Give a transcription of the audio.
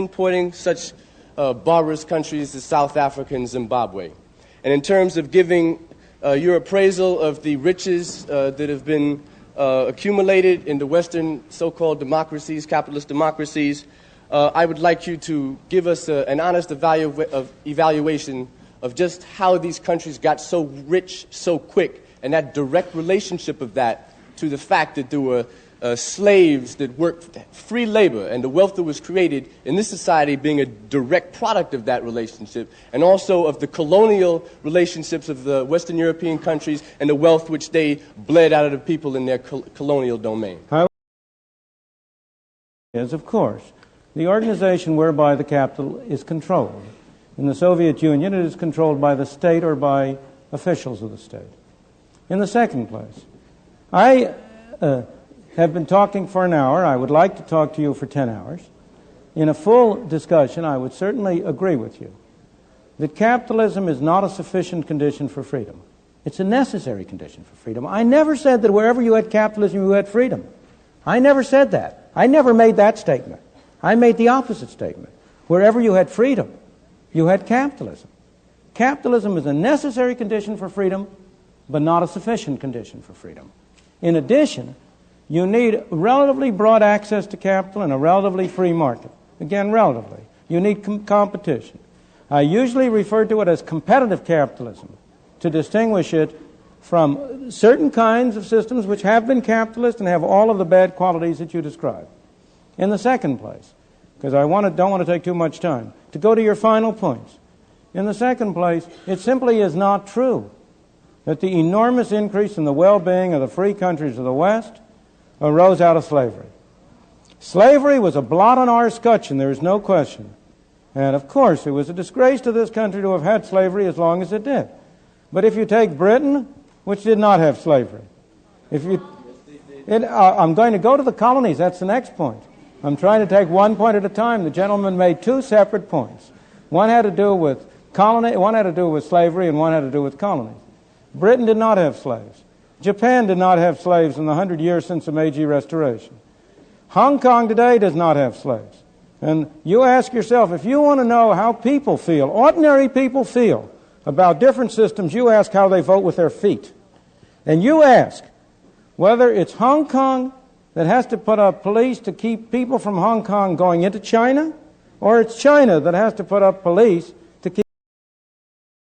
importing such barbarous countries as South Africa and Zimbabwe. And in terms of giving your appraisal of the riches that have been accumulated in the Western so-called democracies, capitalist democracies, I would like you to give us an honest evaluation of just how these countries got so rich so quick, and that direct relationship of that to the fact that there were slaves that worked free labor, and the wealth that was created in this society being a direct product of that relationship, and also of the colonial relationships of the Western European countries and the wealth which they bled out of the people in their colonial domain. Is, of course, the organization whereby the capital is controlled. In the Soviet Union, it is controlled by the state or by officials of the state. In the second place, I have been talking for an hour. I would like to talk to you for 10 hours. In a full discussion, I would certainly agree with you that capitalism is not a sufficient condition for freedom. It's a necessary condition for freedom. I never said that wherever you had capitalism, you had freedom. I never said that. I never made that statement. I made the opposite statement. Wherever you had freedom, you had capitalism. Capitalism is a necessary condition for freedom, but not a sufficient condition for freedom. In addition, you need relatively broad access to capital and a relatively free market. Again, relatively. You need competition. I usually refer to it as competitive capitalism to distinguish it from certain kinds of systems which have been capitalist and have all of the bad qualities that you describe. In the second place, because I don't want to take too much time, to go to your final points. In the second place, it simply is not true that the enormous increase in the well-being of the free countries of the West arose out of slavery. Slavery was a blot on our escutcheon, there is no question. And of course, it was a disgrace to this country to have had slavery as long as it did. But if you take Britain, which did not have slavery, I'm going to go to the colonies, that's the next point. I'm trying to take one point at a time. The gentleman made two separate points. One had to do with slavery, and one had to do with colonies. Britain did not have slaves. Japan did not have slaves in the 100 years since the Meiji Restoration. Hong Kong today does not have slaves. And you ask yourself, if you want to know how people feel, ordinary people feel about different systems, you ask how they vote with their feet. And you ask whether it's Hong Kong that has to put up police to keep people from Hong Kong going into China, or it's China that has to put up police